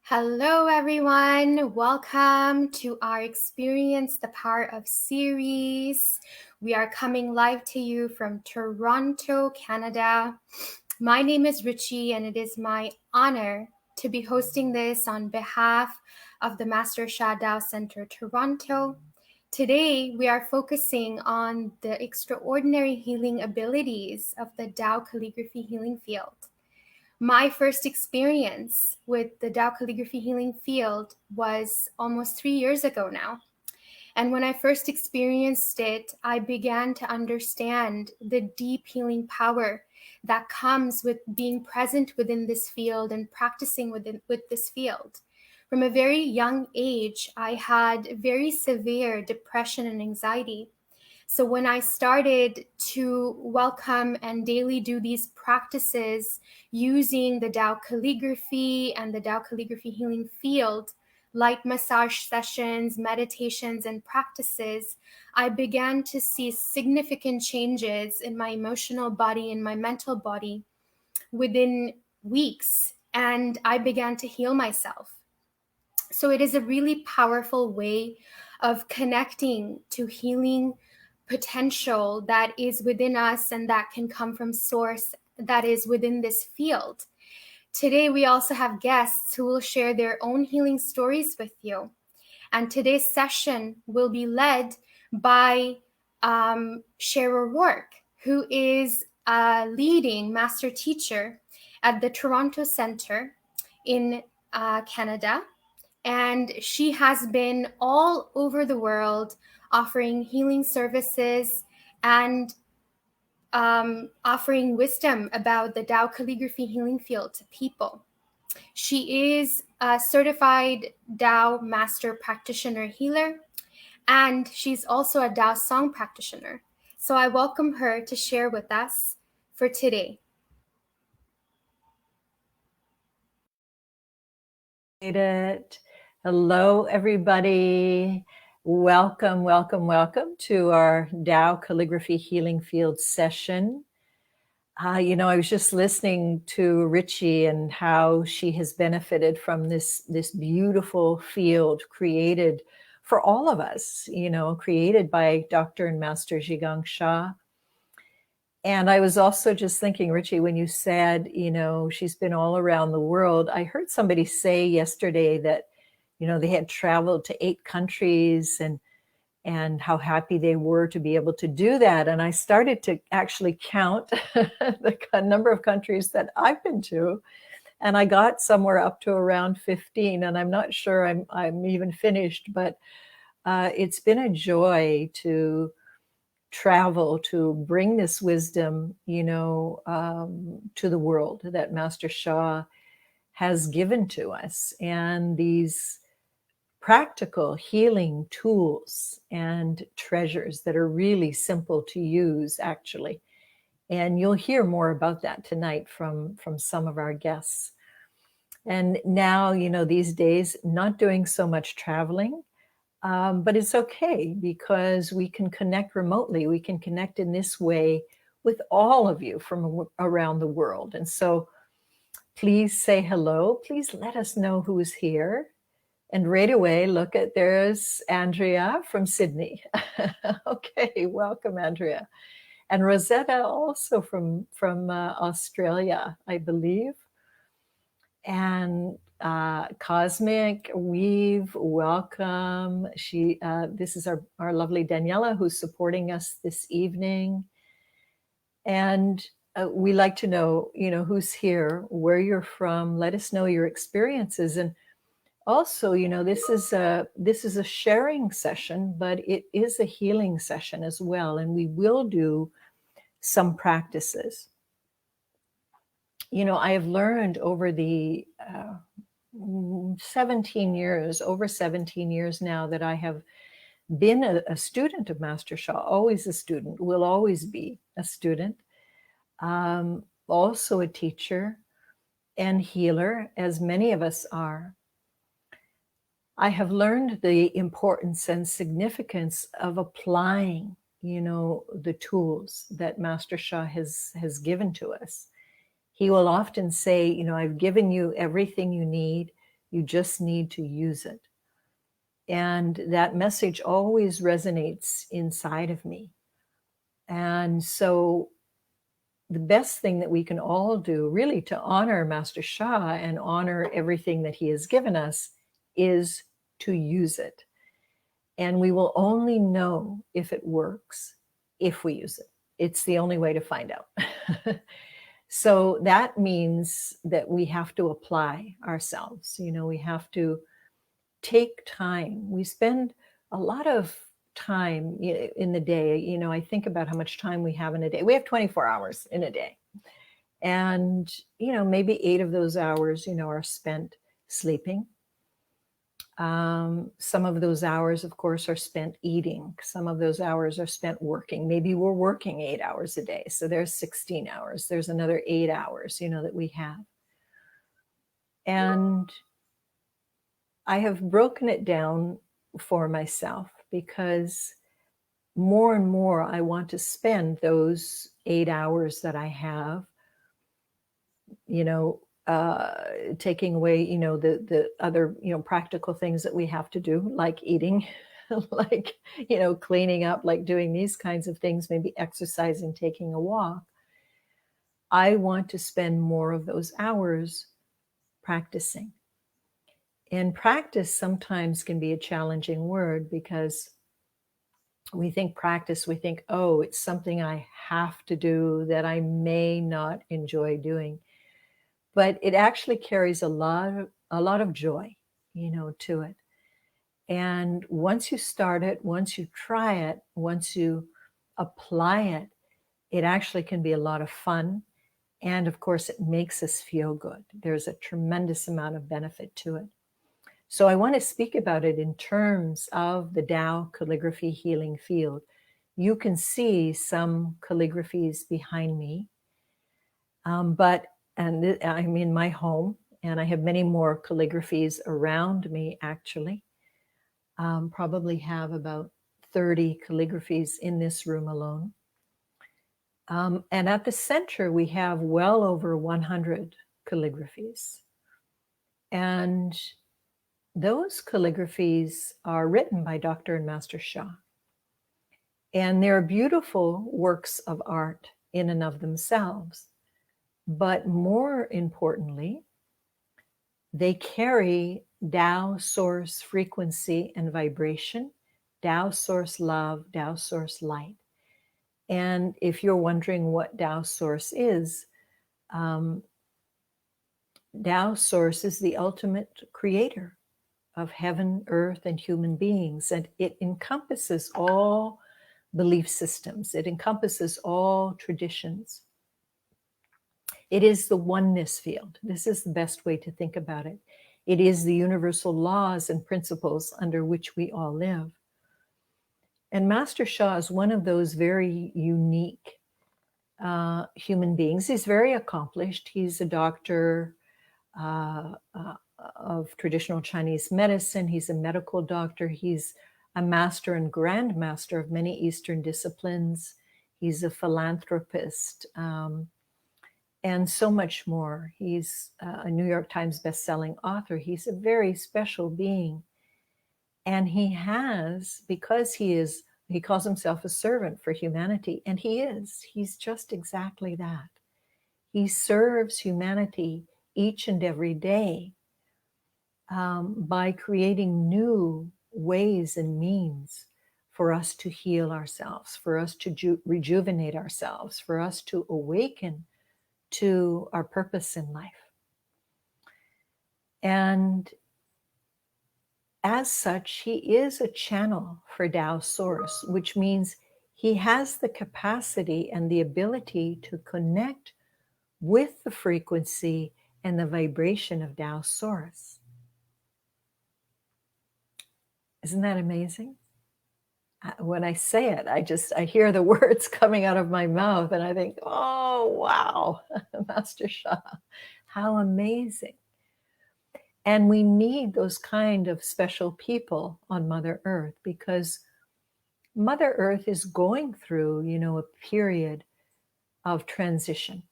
Hello, everyone. Welcome to our Experience the Power of series. We are coming live to you from Toronto, Canada. My name is Richie, and it is my honor to be hosting this on behalf of the Master Sha Tao Center Toronto. Today, we are focusing on the extraordinary healing abilities of the Tao Calligraphy Healing Field. My first experience with the Tao Calligraphy Healing Field was almost 3 years ago now. And when I first experienced it, I began to understand the deep healing power that comes with being present within this field and practicing with this field. From a very young age, I had very severe depression and anxiety. So when I started to welcome and daily do these practices using the Tao calligraphy and the Tao calligraphy healing field, light massage sessions, meditations, and practices, I began to see significant changes in my emotional body and my mental body within weeks, and I began to heal myself. So it is a really powerful way of connecting to healing potential that is within us and that can come from source that is within this field. Today, we also have guests who will share their own healing stories with you. And today's session will be led by Sheryl Rourke, who is a leading master teacher at the Toronto Center in Canada. And she has been all over the world offering healing services and offering wisdom about the Tao Calligraphy Healing Field to people. She is a certified Tao Master Practitioner Healer, and she's also a Tao Song Practitioner. So I welcome her to share with us for today. Hello, everybody. Welcome to our Tao Calligraphy Healing Field session. I was just listening to Richie and how she has benefited from this beautiful field created for all of us, created by Dr. and Master Zhigang Sha. And I was also just thinking, Richie, when you said, she's been all around the world, I heard somebody say yesterday that, they had traveled to 8 countries and how happy they were to be able to do that. And I started to actually count the number of countries that I've been to. And I got somewhere up to around 15. And I'm not sure I'm even finished, but it's been a joy to travel to bring this wisdom, to the world that Master Sha has given to us, and these practical healing tools and treasures that are really simple to use, actually. And you'll hear more about that tonight from some of our guests. And now, these days, not doing so much traveling, but it's okay because we can connect remotely. We can connect in this way with all of you from around the world. And so please say hello. Please let us know who's here. And right away, there's Andrea from Sydney. Okay, welcome, Andrea. And Rosetta also from Australia, I believe. And Cosmic Weave, welcome. This is our lovely Daniela who's supporting us this evening. And we like to know, who's here, where you're from. Let us know your experiences. And also, this is a sharing session, but it is a healing session as well. And we will do some practices. I have learned over the 17 years now that I have been a student of Master Sha, always a student, will always be a student, also a teacher and healer, as many of us are. I have learned the importance and significance of applying, the tools that Master Sha has given to us. He will often say, I've given you everything you need. You just need to use it. And that message always resonates inside of me. And so the best thing that we can all do, really, to honor Master Sha and honor everything that he has given us, is to use it. And we will only know if it works if we use it. It's the only way to find out. So that means that we have to apply ourselves. We have to take time. We spend a lot of time in the day. I think about how much time we have in a day. We have 24 hours in a day. And, maybe 8 of those hours, are spent sleeping. Some of those hours, of course, are spent eating. Some of those hours are spent working. Maybe we're working 8 hours a day. So there's 16 hours. There's another 8 hours, that we have. And I have broken it down for myself because more and more I want to spend those 8 hours that I have, taking away, the other, practical things that we have to do, like eating, like, cleaning up, like doing these kinds of things, maybe exercising, taking a walk. I want to spend more of those hours practicing. And practice sometimes can be a challenging word because we think practice, we think, oh, it's something I have to do that I may not enjoy doing. But it actually carries a lot of joy, to it. And once you start it, once you try it, once you apply it, it actually can be a lot of fun. And of course, it makes us feel good. There's a tremendous amount of benefit to it. So I want to speak about it in terms of the Tao Calligraphy Healing Field. You can see some calligraphies behind me, but I'm in my home, and I have many more calligraphies around me, actually. Probably have about 30 calligraphies in this room alone. And at the center, we have well over 100 calligraphies. And those calligraphies are written by Dr. and Master Sha. And they're beautiful works of art in and of themselves. But more importantly, they carry Tao source frequency and vibration, Tao source love, Tao source light. And if you're wondering what Tao source is, Tao source is the ultimate creator of heaven, earth, and human beings. And it encompasses all belief systems. It encompasses all traditions. It is the oneness field. This is the best way to think about it. It is the universal laws and principles under which we all live. And Master Sha is one of those very unique human beings. He's very accomplished. He's a doctor of traditional Chinese medicine. He's a medical doctor. He's a master and grandmaster of many Eastern disciplines. He's a philanthropist, and so much more. He's a New York Times bestselling author. He's a very special being. And he has, because he calls himself a servant for humanity, and he is. He's just exactly that. He serves humanity each and every day by creating new ways and means for us to heal ourselves, for us to rejuvenate ourselves, for us to awaken to our purpose in life. And as such, he is a channel for Tao Source, which means he has the capacity and the ability to connect with the frequency and the vibration of Tao Source. Isn't that amazing? When I say it, I hear the words coming out of my mouth and I think, oh, wow, Master Sha, how amazing. And we need those kind of special people on Mother Earth because Mother Earth is going through, a period of transition,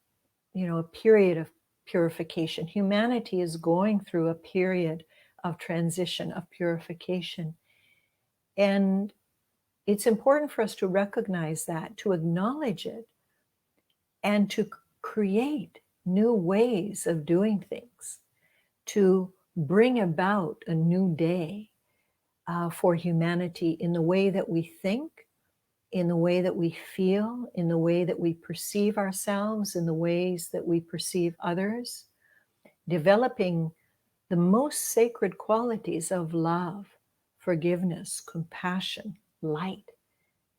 a period of purification. Humanity is going through a period of transition, of purification. And it's important for us to recognize that, to acknowledge it, and to create new ways of doing things, to bring about a new day for humanity in the way that we think, in the way that we feel, in the way that we perceive ourselves, in the ways that we perceive others, developing the most sacred qualities of love, forgiveness, compassion, light,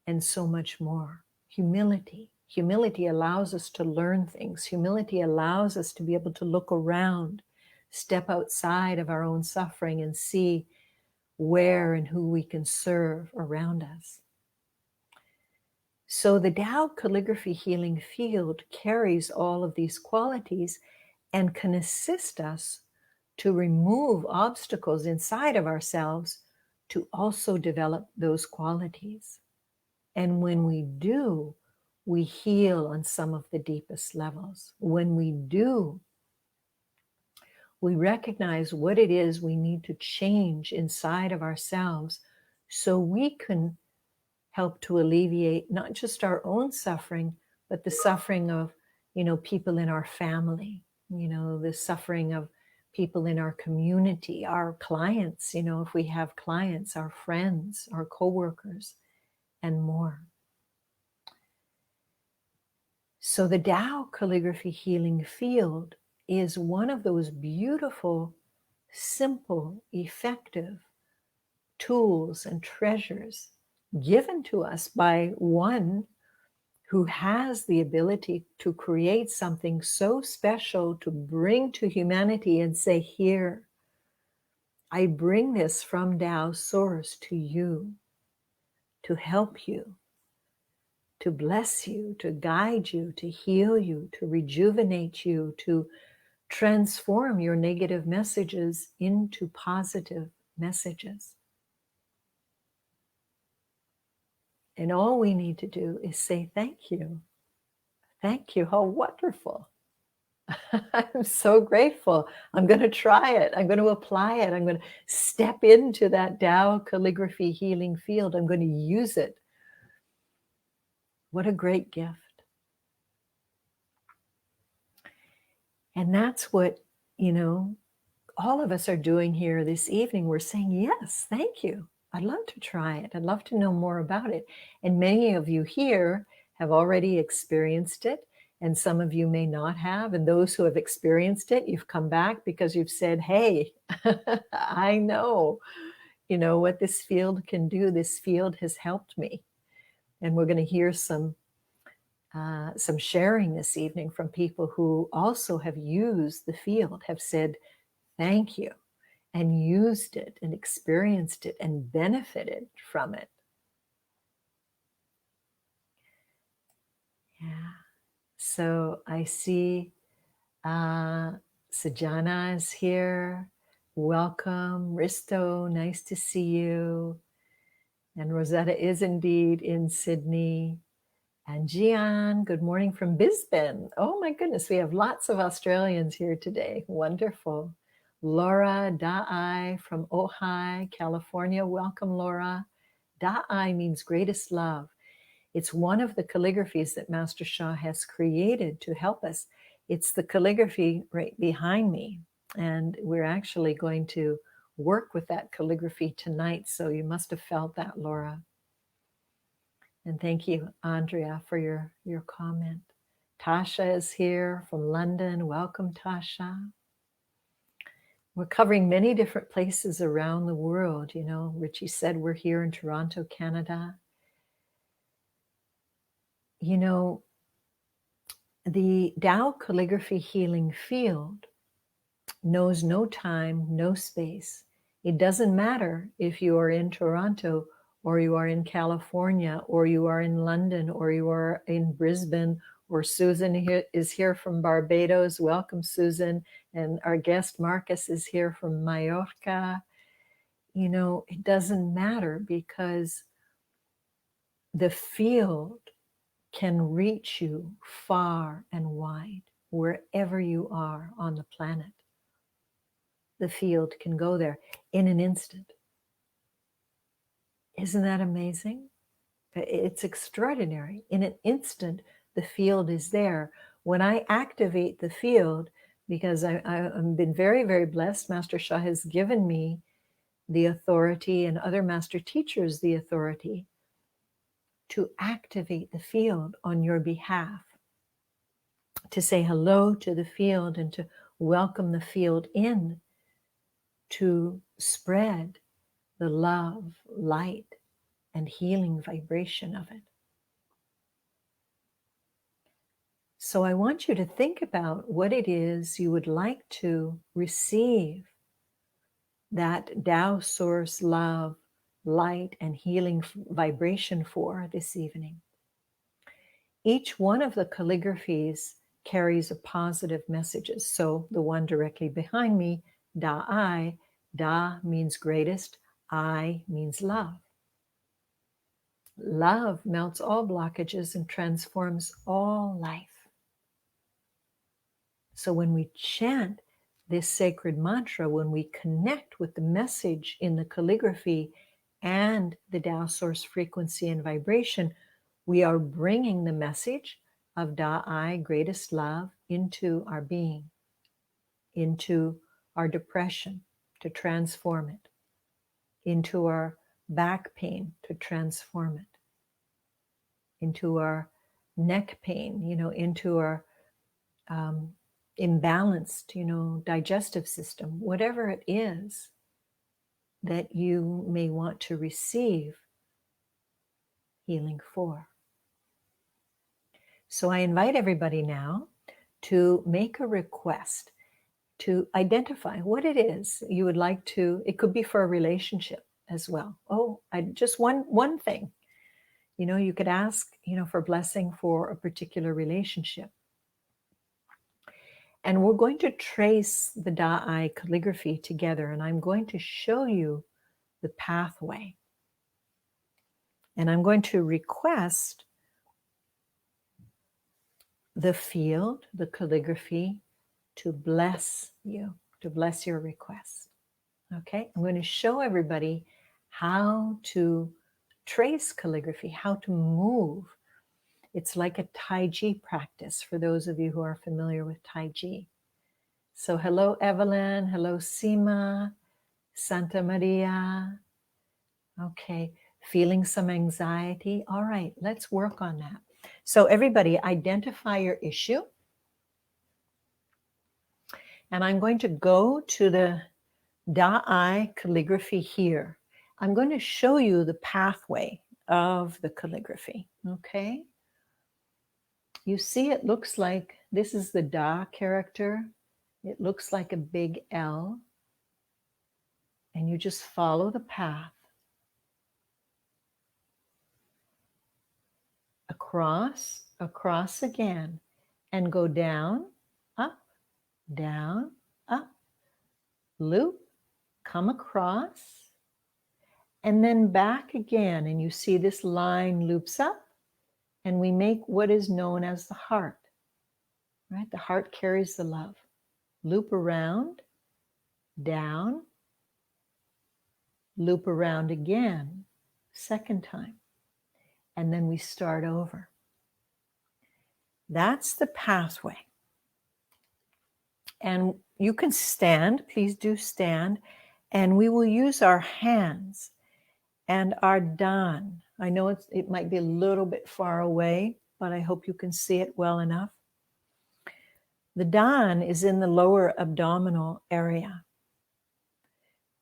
and so much more. Humility. Humility allows us to learn things. Humility allows us to be able to look around, step outside of our own suffering, and see where and who we can serve around us. So the Tao Calligraphy Healing Field carries all of these qualities and can assist us to remove obstacles inside of ourselves to also develop those qualities. And when we do, we heal on some of the deepest levels. When we do, we recognize what it is we need to change inside of ourselves so we can help to alleviate not just our own suffering, but the suffering of, people in our family, the suffering of people in our community, our clients, if we have clients, our friends, our coworkers, and more. So the Tao Calligraphy Healing Field is one of those beautiful, simple, effective tools and treasures given to us by one who has the ability to create something so special to bring to humanity and say, here, I bring this from Tao's source to you, to help you, to bless you, to guide you, to heal you, to rejuvenate you, to transform your negative messages into positive messages. And all we need to do is say, thank you. Thank you. How wonderful. I'm so grateful. I'm going to try it. I'm going to apply it. I'm going to step into that Tao Calligraphy Healing Field. I'm going to use it. What a great gift. And that's what, all of us are doing here this evening. We're saying, yes, thank you. I'd love to try it. I'd love to know more about it. And many of you here have already experienced it, and some of you may not have. And those who have experienced it, you've come back because you've said, hey, I know, what this field can do. This field has helped me. And we're going to hear some sharing this evening from people who also have used the field, have said, thank you, and used it and experienced it and benefited from it. Yeah. So I see Sajana is here. Welcome. Risto, nice to see you. And Rosetta is indeed in Sydney. And Gian, good morning from Brisbane. Oh my goodness, we have lots of Australians here today. Wonderful. Laura Da'ai from Ojai, California. Welcome, Laura. Da'ai means greatest love. It's one of the calligraphies that Master Sha has created to help us. It's the calligraphy right behind me. And we're actually going to work with that calligraphy tonight. So you must have felt that, Laura. And thank you, Andrea, for your comment. Tasha is here from London. Welcome, Tasha. We're covering many different places around the world. Richie said we're here in Toronto, Canada. The Tao Calligraphy Healing Field knows no time, no space. It doesn't matter if you are in Toronto or you are in California or you are in London or you are in Brisbane, or Susan is here from Barbados. Welcome, Susan. And our guest Marcus is here from Mallorca. It doesn't matter because the field can reach you far and wide. wherever you are on the planet. The field can go there in an instant. Isn't that amazing? It's extraordinary. In an instant, the field is there. When I activate the field, because I've been very, very blessed, Master Shah has given me the authority, and other master teachers the authority, to activate the field on your behalf, to say hello to the field and to welcome the field in, to spread the love, light, and healing vibration of it. So I want you to think about what it is you would like to receive that Tao source love, light, and healing vibration for this evening. Each one of the calligraphies carries a positive messages. So the one directly behind me, Da I, Da means greatest, I means love. Love melts all blockages and transforms all life. So when we chant this sacred mantra, when we connect with the message in the calligraphy and the Tao source frequency and vibration, we are bringing the message of Da I, greatest love, into our being, into our depression, to transform it, into our back pain, to transform it, into our neck pain, into our imbalanced, digestive system, whatever it is that you may want to receive healing for. So I invite everybody now to make a request, to identify what it is you would like to. It could be for a relationship as well. Just one thing. You could ask, for blessing for a particular relationship. And we're going to trace the Da I calligraphy together, and I'm going to show you the pathway. And I'm going to request the field, the calligraphy, to bless you, to bless your request. Okay? I'm going to show everybody how to trace calligraphy, how to move. It's like a Tai Chi practice for those of you who are familiar with Tai Chi. So hello, Evelyn. Hello, Sima. Santa Maria. Okay, feeling some anxiety. All right, let's work on that. So everybody identify your issue. And I'm going to go to the Da I calligraphy here. I'm going to show you the pathway of the calligraphy, okay? You see, it looks like this is the Da character. It looks like a big L. And you just follow the path across again, and go down, up, loop, come across, and then back again. And you see this line loops up, and we make what is known as the heart, right? The heart carries the love. Loop around, down, loop around again, second time, and then we start over. That's the pathway. And you can stand, please do stand, and we will use our hands and our Dan. I know it might be a little bit far away, but I hope you can see it well enough. The Dan is in the lower abdominal area.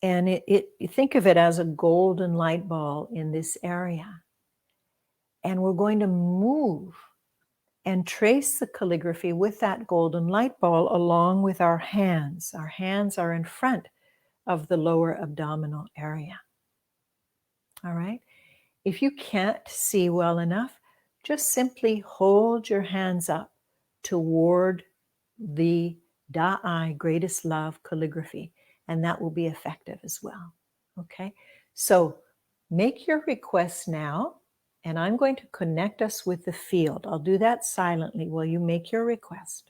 And you think of it as a golden light ball in this area. And we're going to move and trace the calligraphy with that golden light ball along with our hands. Our hands are in front of the lower abdominal area. All right? If you can't see well enough, just simply hold your hands up toward the Da I, greatest love calligraphy, and that will be effective as well. Okay? So make your requests now, and I'm going to connect us with the field. I'll do that silently while you make your request.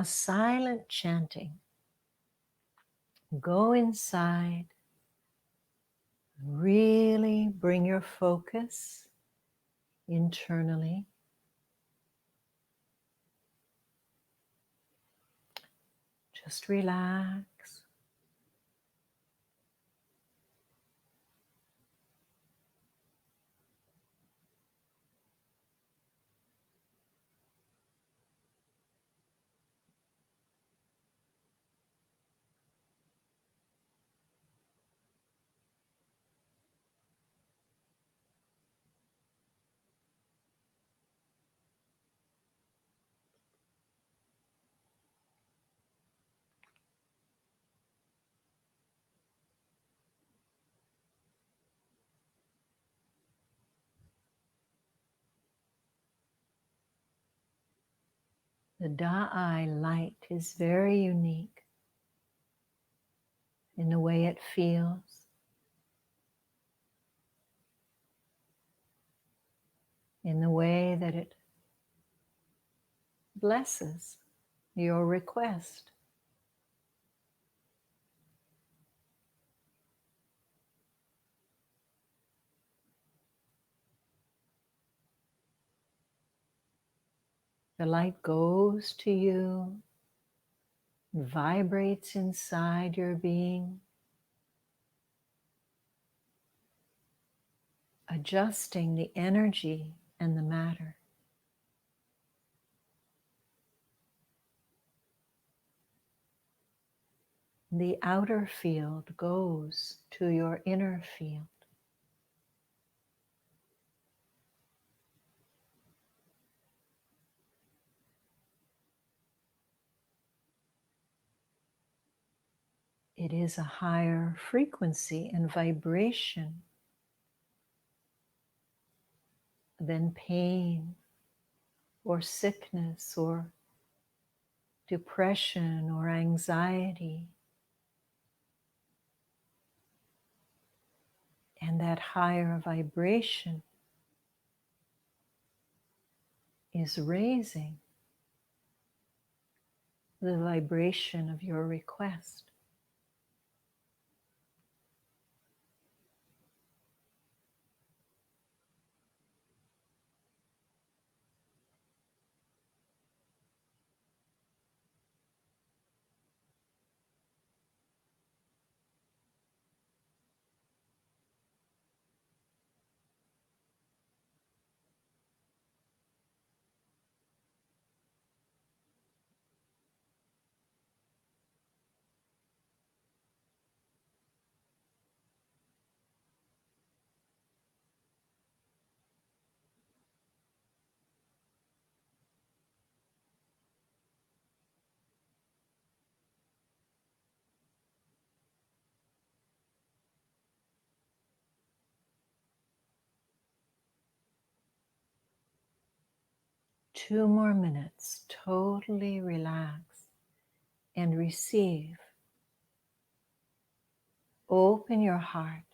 now silent chanting. Go inside. Really bring your focus internally. Just relax. The Da'ai light is very unique in the way it feels, in the way that it blesses your request. The light goes to you, vibrates inside your being, adjusting the energy and the matter. The outer field goes to your inner field. It is a higher frequency and vibration than pain or sickness or depression or anxiety. And that higher vibration is raising the vibration of your request. Two more minutes, totally relax and receive. Open your heart.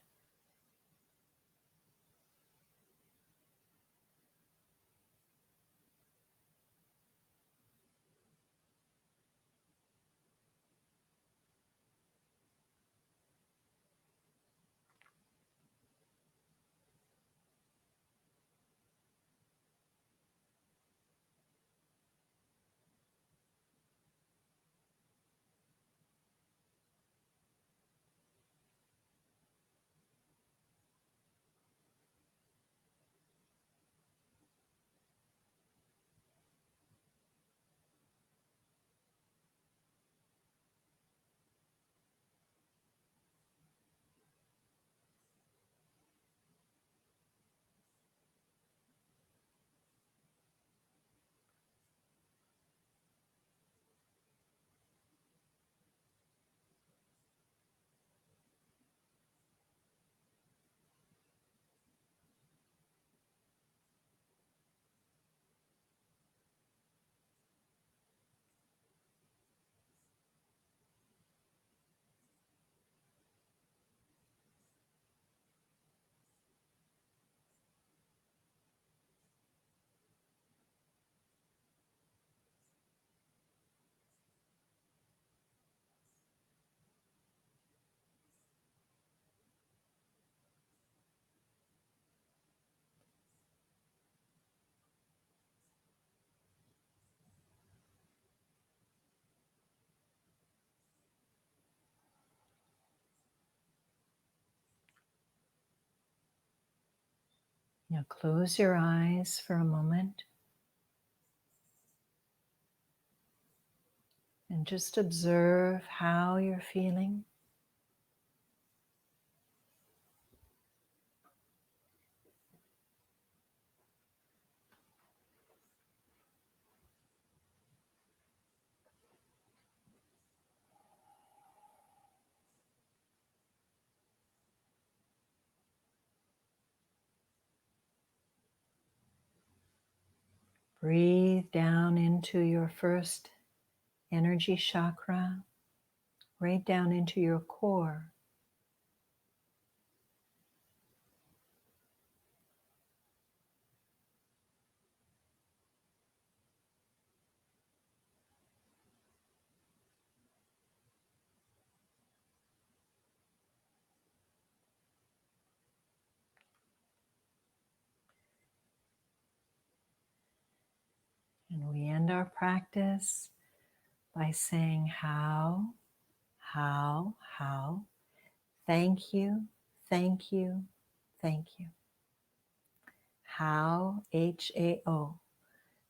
Now close your eyes for a moment and just observe how you're feeling. Breathe down into your first energy chakra, right down into your core. And we end our practice by saying how, thank you, thank you, thank you. How, H-A-O,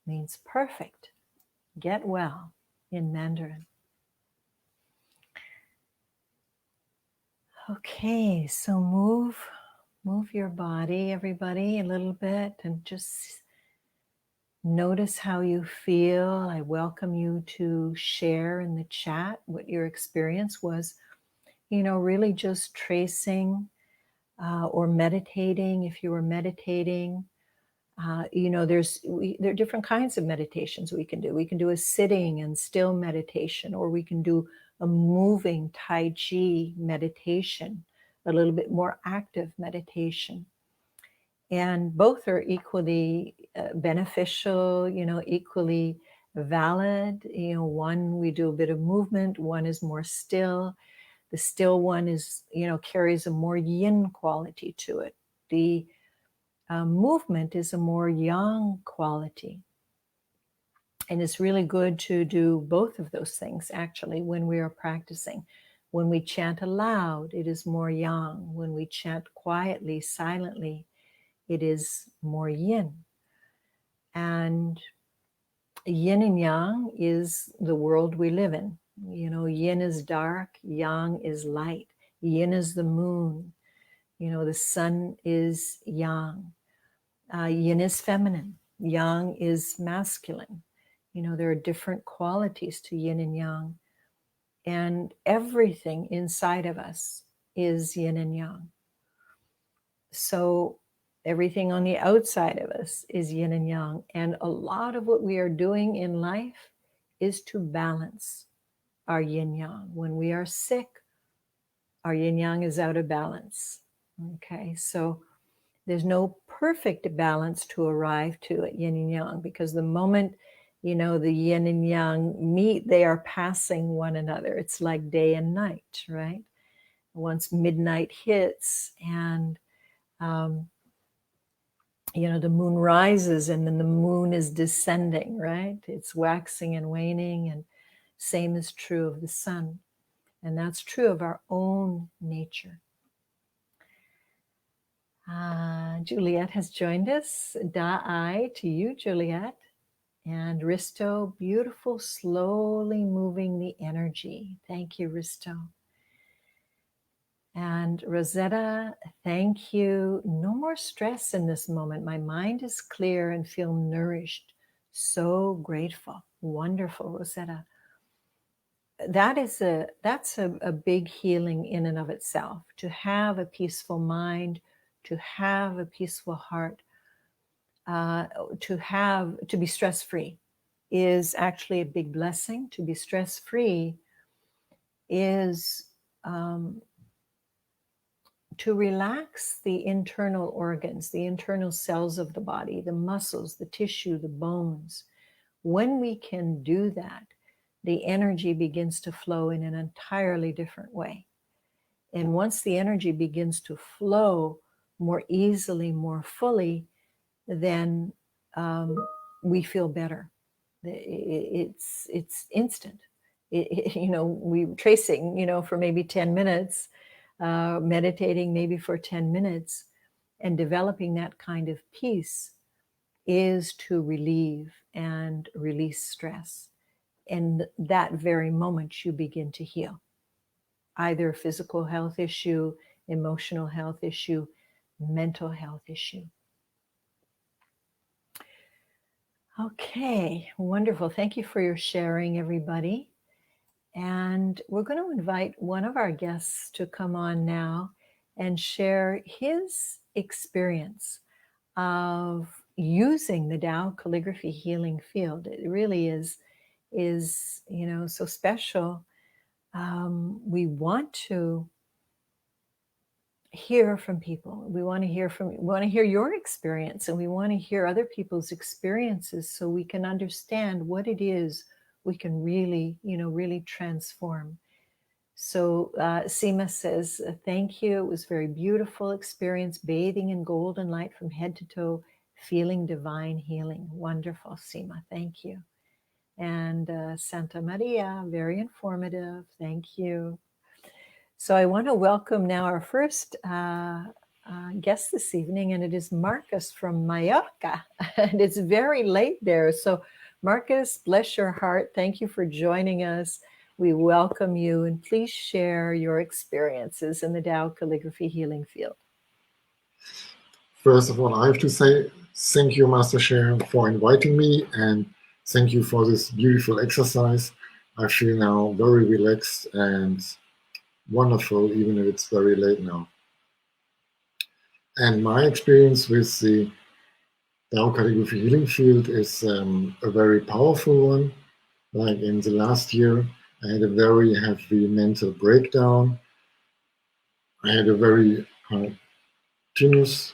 means perfect, get well in Mandarin. Okay, so move your body, everybody, a little bit, and just notice how you feel. I welcome you to share in the chat what your experience was. Really just tracing or meditating. If you were meditating, there are different kinds of meditations we can do. We can do a sitting and still meditation, or we can do a moving Tai Chi meditation, a little bit more active meditation. And both are equally beneficial, equally valid. One, we do a bit of movement, one is more still. The still one is, carries a more yin quality to it. The movement is a more yang quality. And it's really good to do both of those things, actually, when we are practicing. When we chant aloud, it is more yang. When we chant quietly, silently, it is more yin. And yin and yang is the world we live in. Yin is dark, yang is light. Yin is the moon. The sun is yang. Yin is feminine. Yang is masculine. There are different qualities to yin and yang. And everything inside of us is yin and yang. So everything on the outside of us is yin and yang. And a lot of what we are doing in life is to balance our yin yang. When we are sick, our yin yang is out of balance. Okay, so there's no perfect balance to arrive to at yin and yang, because the moment, the yin and yang meet, they are passing one another. It's like day and night, right? Once midnight hits and the moon rises and then the moon is descending, right? It's waxing and waning, and same is true of the sun. And that's true of our own nature. Juliet has joined us. Da'ai to you, Juliet. And Risto, beautiful, slowly moving the energy. Thank you, Risto. And Rosetta, thank you. No more stress in this moment. My mind is clear and feel nourished. So grateful. Wonderful, Rosetta. That's a big healing in and of itself. To have a peaceful mind, to have a peaceful heart, to be stress-free is actually a big blessing. To be stress-free is to relax the internal organs, the internal cells of the body, the muscles, the tissue, the bones. When we can do that, the energy begins to flow in an entirely different way. And once the energy begins to flow more easily, more fully, then we feel better. It's instant. We were tracing, for maybe 10 minutes, meditating maybe for 10 minutes, And developing that kind of peace is to relieve and release stress. In that very moment, you begin to heal either a physical health issue, emotional health issue, mental health issue. Okay, wonderful. Thank you for your sharing, everybody. And we're going to invite one of our guests to come on now and share his experience of using the Tao Calligraphy Healing Field. It really is so special. We want to hear from people. We want to hear your experience, and we want to hear other people's experiences so we can understand what it is we can really transform. So Seema says, thank you. It was a very beautiful experience, bathing in golden light from head to toe, feeling divine healing. Wonderful, Seema. Thank you. And Santa Maria, very informative. Thank you. So I want to welcome now our first guest this evening, and it is Marcus from Mallorca. And it's very late there. So Marcus, bless your heart. Thank you for joining us. We welcome you, and please share your experiences in the Tao Calligraphy Healing Field. First of all, I have to say thank you, Master Sharon, for inviting me, and thank you for this beautiful exercise. I feel now very relaxed and wonderful, even if it's very late now. And my experience with the Tao Calligraphy Healing Field is a very powerful one. Like in the last year, I had a very heavy mental breakdown. I had a very tinnitus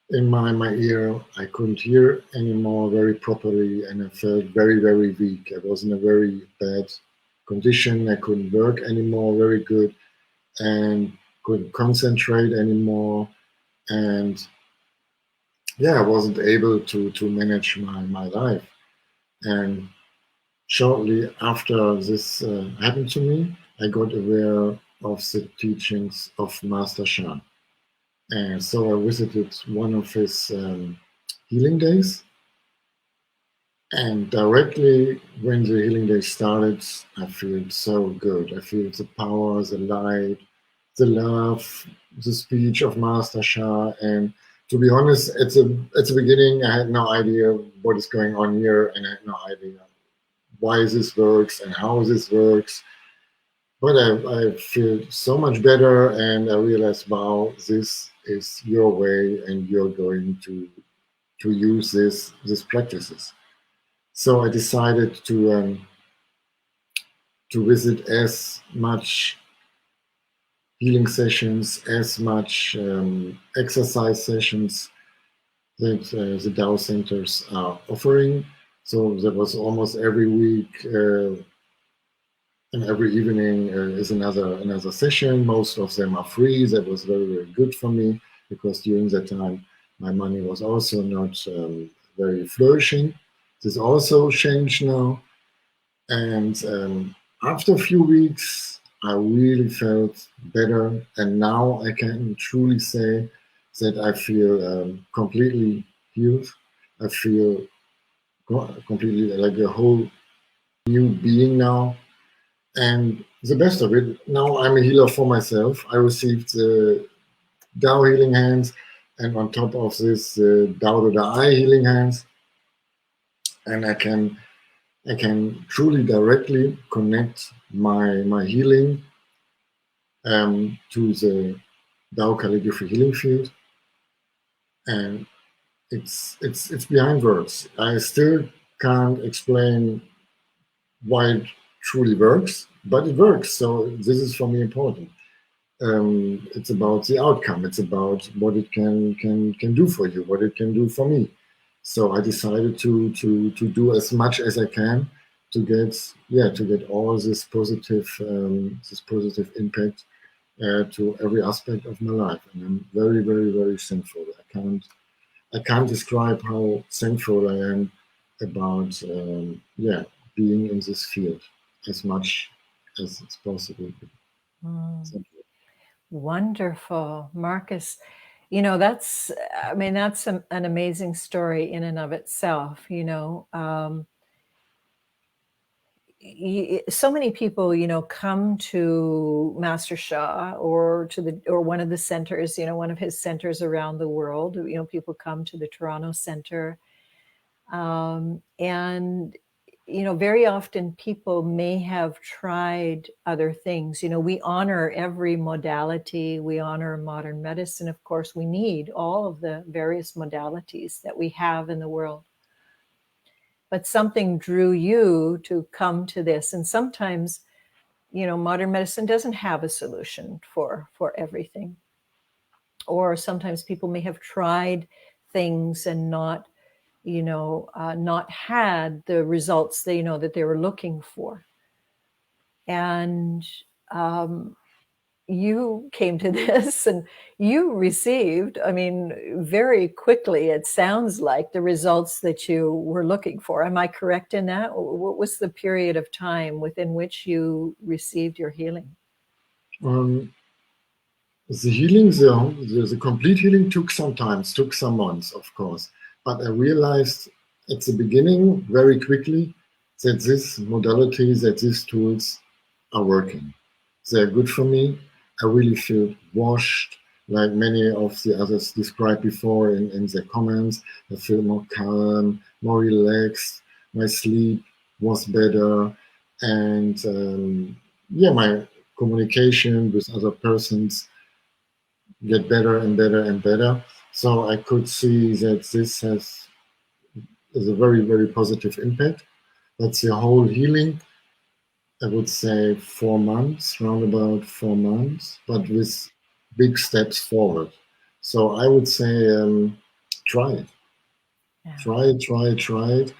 in my ear. I couldn't hear anymore very properly, and I felt very, very weak. I was in a very bad condition. I couldn't work anymore very good, and couldn't concentrate anymore. And yeah, I wasn't able to manage my life. And shortly after this happened to me, I got aware of the teachings of Master Shan. And so I visited one of his healing days. And directly when the healing day started, I feel so good. I feel the power, the light, the love, the speech of Master Shah. And to be honest, at the beginning, I had no idea what is going on here, and I had no idea why this works and how this works. But I feel so much better, and I realized, wow, this is your way, and you're going to use these practices. So I decided to visit as much healing sessions, as much exercise sessions that the Tao centers are offering. So that was almost every week, and every evening is another session. Most of them are free. That was very, very good for me, because during that time my money was also not very flourishing. This also changed now. And after a few weeks, I really felt better. And now I can truly say that I feel completely healed. I feel completely like a whole new being now. And the best of it, now I'm a healer for myself. I received the Tao Healing Hands, and on top of this, Tao Healing Hands. And I can truly directly connect my healing to the Tao Calligraphy Healing Field, and it's behind words. I still can't explain why it truly works, but it works. So this is for me important. It's about the outcome. It's about what it can do for you, what it can do for me. So I decided to do as much as I can to get all this positive impact to every aspect of my life, and I'm very, very, very thankful. I can't describe how thankful I am about being in this field as much as it's possible. Wonderful, Marcus. that's, I mean, that's an amazing story in and of itself. So many people, come to Master Sha or one of the centers, one of his centers around the world. People come to the Toronto Center, and very often people may have tried other things. We honor every modality. We honor modern medicine. Of course, we need all of the various modalities that we have in the world. But something drew you to come to this. And sometimes, modern medicine doesn't have a solution for everything. Or sometimes people may have tried things and not had the results that they were looking for. And you came to this and you received, very quickly, it sounds like, the results that you were looking for. Am I correct in that? What was the period of time within which you received your healing? The healing, the complete healing took some time, took some months, of course. But I realized at the beginning very quickly that this modality, that these tools are working. They're good for me. I really feel washed, like many of the others described before in their comments. I feel more calm, more relaxed. My sleep was better. And my communication with other persons get better and better and better. So I could see that this is a very, very positive impact. That's the whole healing. I would say 4 months, round about 4 months, but with big steps forward. So I would say try it. Yeah. Try it.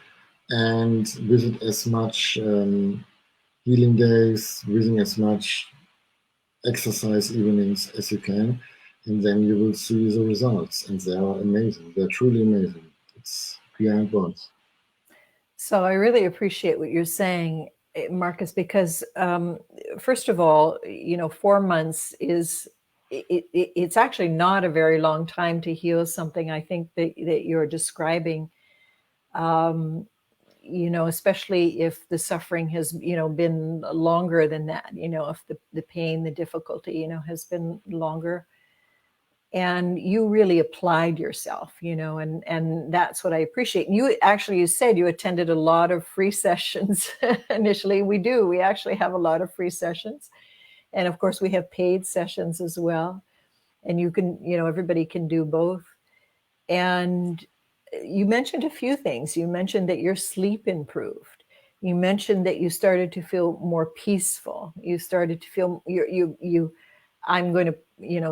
And visit as much healing days, visit as much exercise evenings as you can, and then you will see the results. And they are amazing. They're truly amazing. It's beyond words. So I really appreciate what you're saying, Marcus, because first of all, 4 months it's actually not a very long time to heal something. I think that you're describing, especially if the suffering has, been longer than that, if the pain, the difficulty, has been longer. And you really applied yourself, and that's what I appreciate. You said you attended a lot of free sessions initially. We actually have a lot of free sessions. And of course we have paid sessions as well. And you can, everybody can do both. And you mentioned a few things. You mentioned that your sleep improved. You mentioned that you started to feel more peaceful. You started to feel I'm going to,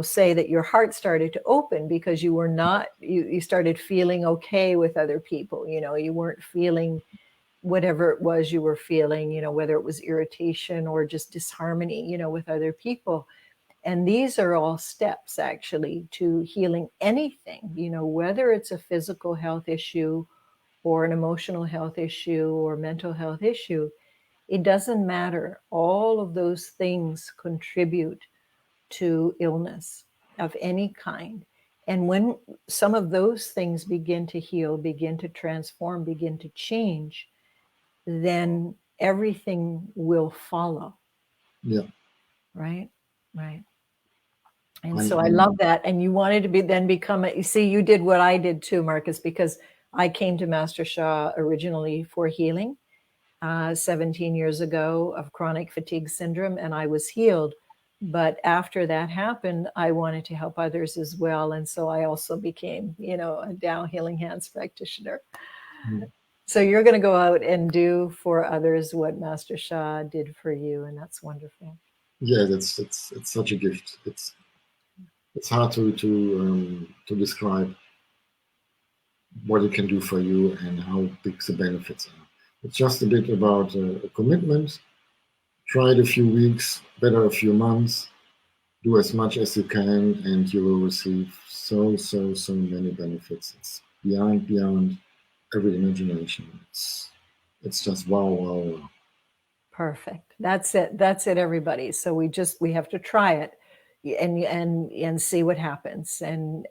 say that your heart started to open because you started feeling okay with other people. You weren't feeling whatever it was you were feeling, whether it was irritation or just disharmony, with other people. And these are all steps actually to healing anything, whether it's a physical health issue or an emotional health issue or mental health issue. It doesn't matter. All of those things contribute to illness of any kind. And when some of those things begin to heal, begin to transform, begin to change, then everything will follow. Yeah. Right. And so I love that. And you wanted to become you see, you did what I did too, Marcus, because I came to Master Sha originally for healing 17 years ago of chronic fatigue syndrome, and I was healed. But after that happened, I wanted to help others as well. And so I also became, a Tao Healing Hands practitioner. Mm-hmm. So you're going to go out and do for others what Master Sha did for you. And that's wonderful. Yeah, it's such a gift. It's hard to describe what it can do for you and how big the benefits are. It's just a bit about a commitment. Try it a few weeks, better a few months. Do as much as you can, and you will receive so many benefits. It's beyond every imagination. It's just wow. Perfect. That's it, everybody. So we have to try it. and see what happens. And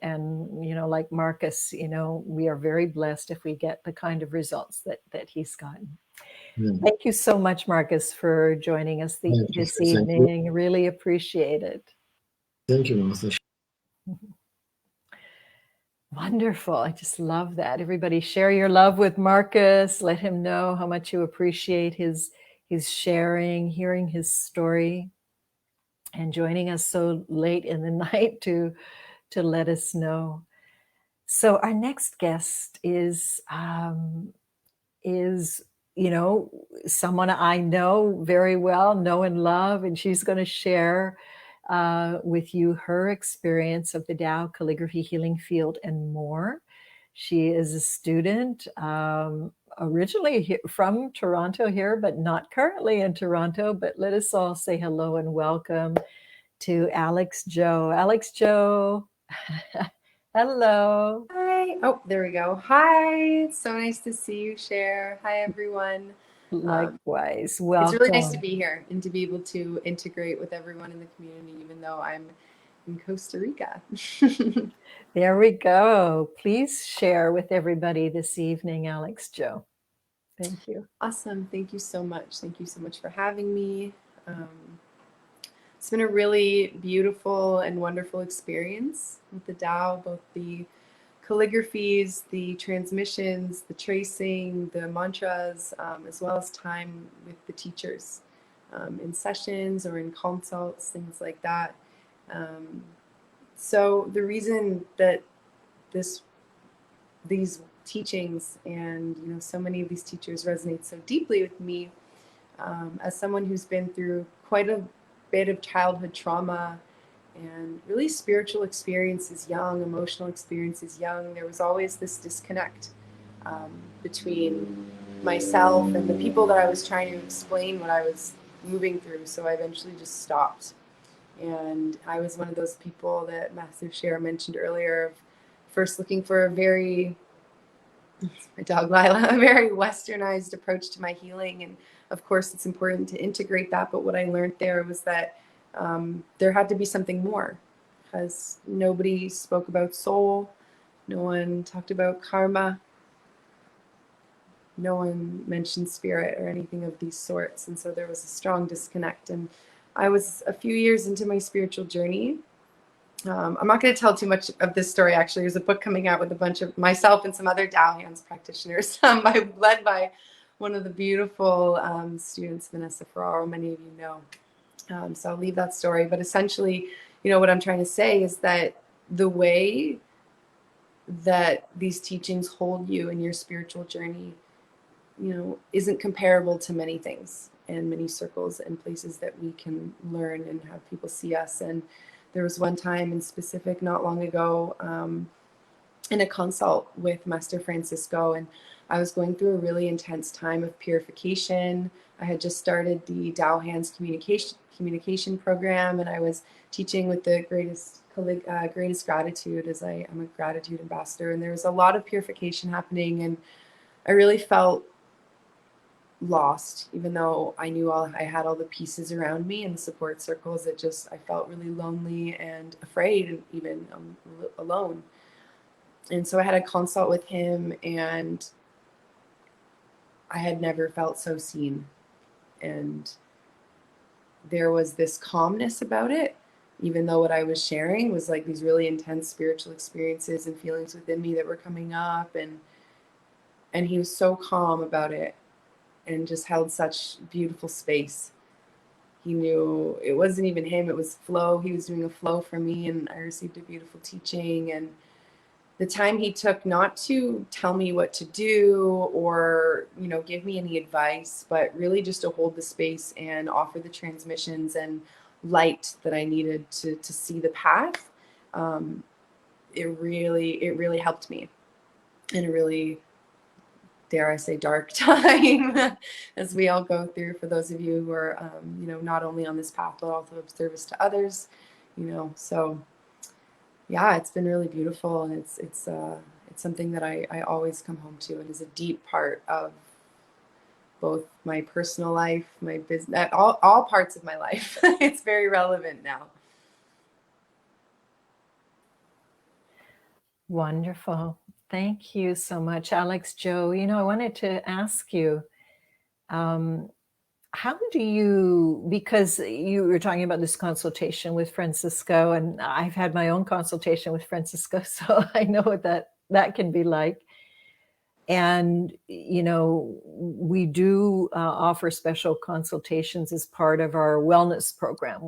like Marcus, we are very blessed if we get the kind of results that he's gotten. Yeah. Thank you so much, Marcus, for joining us this evening. Really appreciate it. Thank you, Martha. Wonderful. I just love that. Everybody share your love with Marcus. Let him know how much you appreciate his sharing, hearing his story, and joining us so late in the night to let us know. So our next guest is someone I know very well, know and love, and she's going to share with you her experience of the Tao Calligraphy Healing Field and more. She is a student, originally from Toronto here, but not currently in Toronto. But let us all say hello and welcome to Alex Jo. Alex Jo. Hello. Hi. Oh, there we go. Hi. It's so nice to see you, Cher. Hi, everyone. Likewise. Welcome. It's really nice to be here and to be able to integrate with everyone in the community, even though I'm in Costa Rica. There we go. Please share with everybody this evening, Alex Jo. Thank you. Awesome. Thank you so much. Thank you so much for having me. It's been a really beautiful and wonderful experience with the Tao, both the calligraphies, the transmissions, the tracing, the mantras, as well as time with the teachers in sessions or in consults, things like that. So the reason that these teachings and so many of these teachers resonate so deeply with me, as someone who's been through quite a bit of childhood trauma and really spiritual experiences young, emotional experiences young, there was always this disconnect between myself and the people that I was trying to explain what I was moving through. So I eventually just stopped. And I was one of those people that Master Cher mentioned earlier, of first looking for a very, my dog Lila, a very westernized approach to my healing. And of course, it's important to integrate that. But what I learned there was that there had to be something more, because nobody spoke about soul. No one talked about karma. No one mentioned spirit or anything of these sorts. And so there was a strong disconnect. And I was a few years into my spiritual journey. I'm not going to tell too much of this story, actually. There's a book coming out with a bunch of myself and some other Tao Hands practitioners, led by one of the beautiful students, Vanessa Ferraro, many of you know. So I'll leave that story. But essentially, what I'm trying to say is that the way that these teachings hold you in your spiritual journey, isn't comparable to many things and many circles and places that we can learn and have people see us. And there was one time in specific, not long ago, in a consult with Master Francisco, and I was going through a really intense time of purification. I had just started the Tao Hands communication program, and I was teaching with the greatest gratitude, as I am a gratitude ambassador. And there was a lot of purification happening, and I really felt lost, even though I knew I had all the pieces around me and the support circles. I felt really lonely and afraid, and even alone. And so I had a consult with him, and I had never felt so seen. And there was this calmness about it, even though what I was sharing was like these really intense spiritual experiences and feelings within me that were coming up. And he was so calm about it and just held such beautiful space. He knew it wasn't even him, it was flow. He was doing a flow for me, and I received a beautiful teaching. And the time he took, not to tell me what to do or give me any advice, but really just to hold the space and offer the transmissions and light that I needed to see the path, it really helped me in a really, dare I say, dark time, as we all go through, for those of you who are not only on this path but also of service to others. So yeah, it's been really beautiful, and it's something that I always come home to. It is a deep part of both my personal life, my business, all parts of my life. It's very relevant now. Wonderful. Thank you so much, Alex Jo. I wanted to ask you, how do you, because you were talking about this consultation with Francisco, and I've had my own consultation with Francisco, so I know what that can be like. And, we do offer special consultations as part of our wellness program.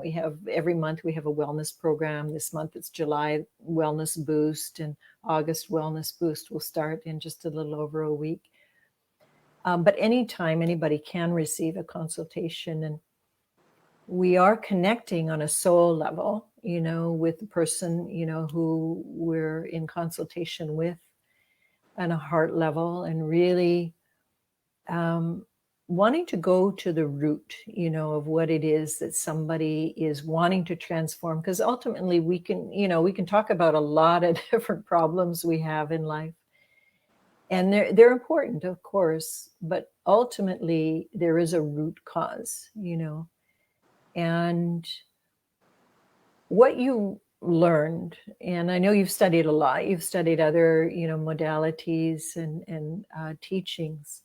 Every month we have a wellness program. This month it's July Wellness Boost, and August Wellness Boost will start in just a little over a week. But anytime anybody can receive a consultation, and we are connecting on a soul level, with the person, who we're in consultation with, on a heart level, and really wanting to go to the root, of what it is that somebody is wanting to transform. Because ultimately we can talk about a lot of different problems we have in life. And they're important, of course, but ultimately there is a root cause, and what you learned, and I know you've studied a lot, you've studied other, modalities and teachings,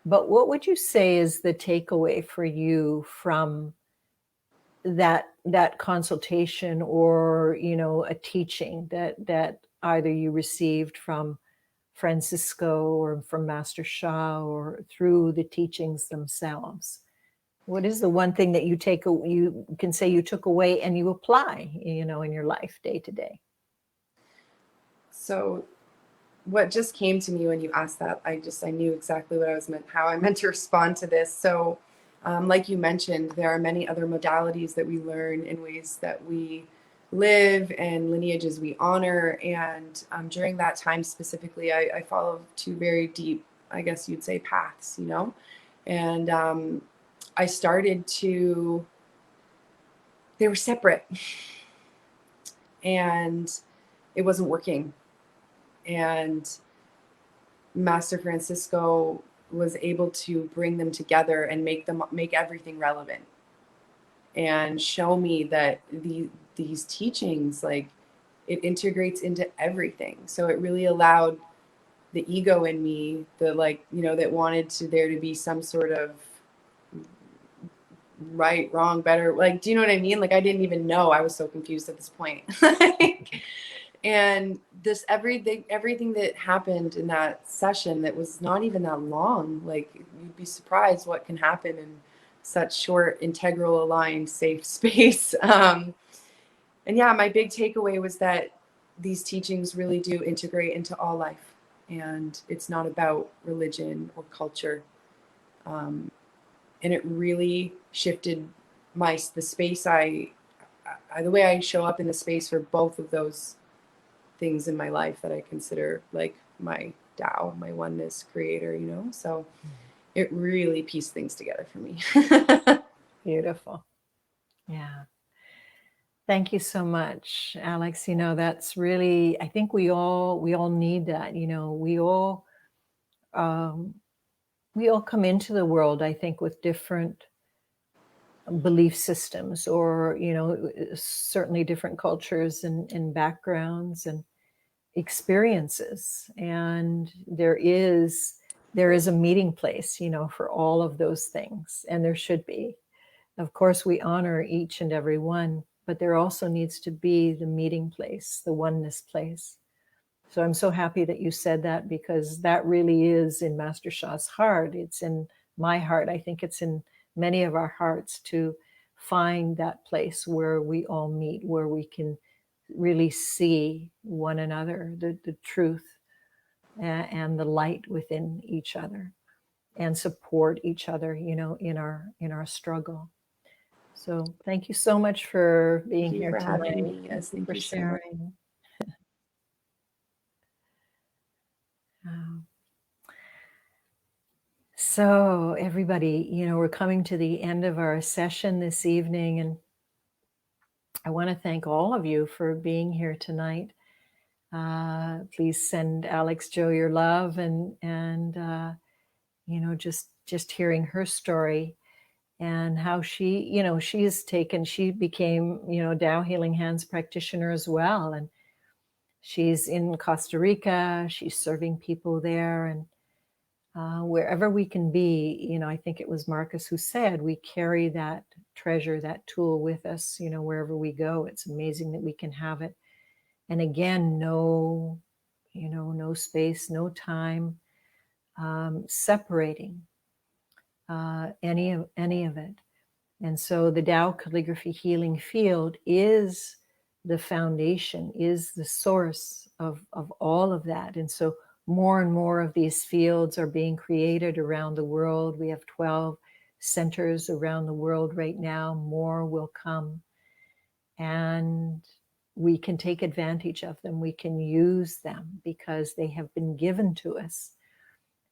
but what would you say is the takeaway for you from that consultation, or, a teaching that either you received from Francisco or from Master Sha, or through the teachings themselves? What is the one thing that you can say you took away and you apply, in your life day to day? So what just came to me when you asked that, I knew exactly how I meant to respond to this. So like you mentioned, there are many other modalities that we learn in ways that we live and lineages we honor. And during that time specifically, I followed two very deep, I guess you'd say, paths, and I started to, they were separate and it wasn't working. And Master Francisco was able to bring them together and make everything relevant, and show me that these teachings, like, it integrates into everything. So it really allowed the ego in me, that wanted there to be some sort of right, wrong, better, do you know what I mean? I didn't even know. I was so confused at this point. And everything that happened in that session, that was not even that long, you'd be surprised what can happen in such short, integral, aligned, safe space. And yeah, my big takeaway was that these teachings really do integrate into all life, and it's not about religion or culture. And it really shifted the space the way I show up in the space for both of those things in my life that I consider like my Tao, my oneness creator, so it really pieced things together for me. Beautiful. Yeah. Thank you so much, Alex. That's really, I think we all need that. We all come into the world, I think, with different belief systems, or, certainly different cultures and backgrounds and experiences. And there is a meeting place, for all of those things. And there should be. Of course, we honor each and every one, but there also needs to be the meeting place, the oneness place. So I'm so happy that you said that, because that really is in Master Sha's heart. It's in my heart. I think it's in many of our hearts, to find that place where we all meet, where we can really see one another, the truth and the light within each other, and support each other, in our struggle. So thank you so much for being here tonight. Having me. Yes, thank you for sharing. So everybody, we're coming to the end of our session this evening, and I want to thank all of you for being here tonight. Please send Alex Jo your love, and just hearing her story, and how she became, Tao Healing Hands practitioner as well. And She's in Costa Rica. She's serving people there. And wherever we can be, you know, I think it was Marcus who said, we carry that treasure, that tool with us, you know, wherever we go. It's amazing that we can have it. And again, no space, no time separating any of it. And so the Tao Calligraphy Healing Field is the foundation, is the source of all of that. And so more and more of these fields are being created around the world. We have 12 centers around the world right now. More will come. And we can take advantage of them. We can use them because they have been given to us,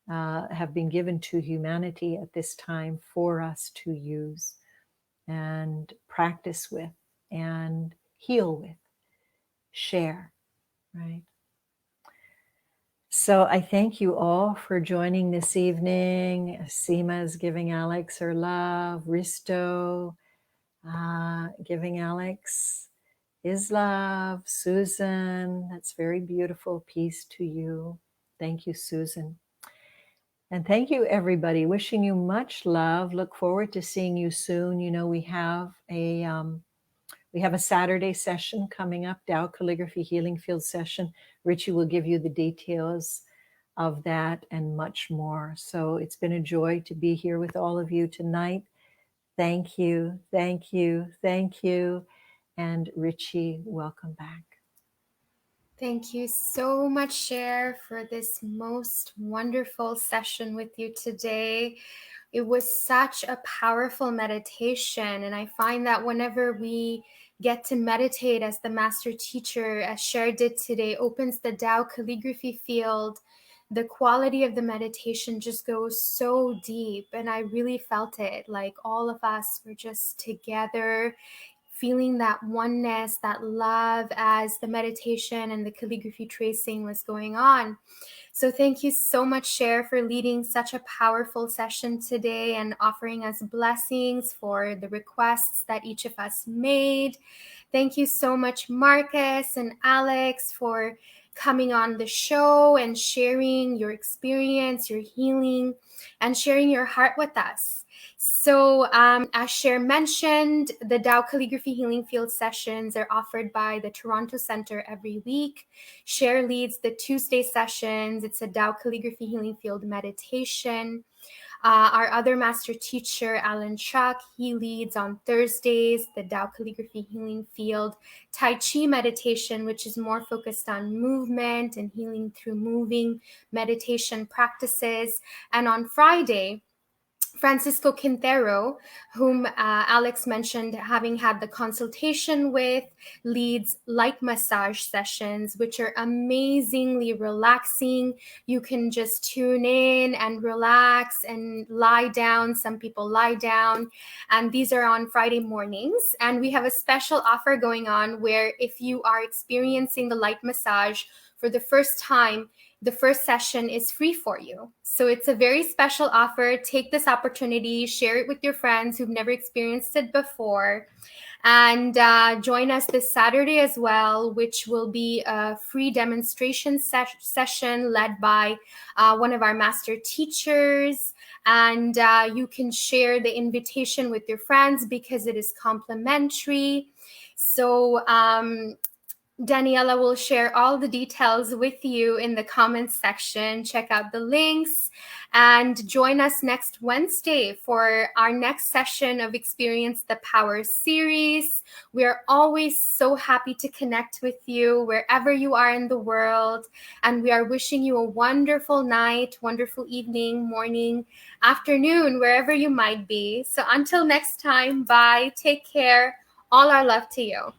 have been given to humanity at this time for us to use and practice with and heal with, share, right? So I thank you all for joining this evening. Seema is giving Alex her love. Risto giving Alex his love. Susan, that's very beautiful. Peace to you. Thank you, Susan. And thank you, everybody. Wishing you much love. Look forward to seeing you soon. You know, we have a Saturday session coming up, Tao Calligraphy Healing Field session. Richie will give you the details of that and much more. So it's been a joy to be here with all of you tonight. Thank you, thank you, thank you. And Richie, welcome back. Thank you so much, Cher, for this most wonderful session with you today. It was such a powerful meditation, and I find that whenever we get to meditate as the master teacher, as Cher did today, opens the Tao Calligraphy Field, the quality of the meditation just goes so deep, and I really felt it. Like all of us were just together, feeling that oneness, that love as the meditation and the calligraphy tracing was going on. So thank you so much, Cher, for leading such a powerful session today and offering us blessings for the requests that each of us made. Thank you so much, Marcus and Alex, for coming on the show and sharing your experience, your healing, and sharing your heart with us. So as Cher mentioned, the Tao Calligraphy Healing Field sessions are offered by the Toronto Center every week. Cher leads the Tuesday sessions. It's a Tao Calligraphy Healing Field meditation. Our other master teacher, Alan Chuck, he leads on Thursdays the Tao Calligraphy Healing Field Tai Chi meditation, which is more focused on movement and healing through moving meditation practices. And on Friday, Francisco Quintero, whom Alex mentioned having had the consultation with, leads light massage sessions, which are amazingly relaxing. You can just tune in and relax and lie down. Some people lie down. And these are on Friday mornings. And we have a special offer going on where if you are experiencing the light massage for the first time, the first session is free for you. So it's a very special offer. Take this opportunity, share it with your friends who've never experienced it before, and join us this Saturday as well, which will be a free demonstration session led by one of our master teachers. And you can share the invitation with your friends because it is complimentary. So Daniela will share all the details with you in the comments section. Check out the links and join us next Wednesday for our next session of Experience the Power series. We are always so happy to connect with you wherever you are in the world. And we are wishing you a wonderful night, wonderful evening, morning, afternoon, wherever you might be. So until next time, bye. Take care. All our love to you.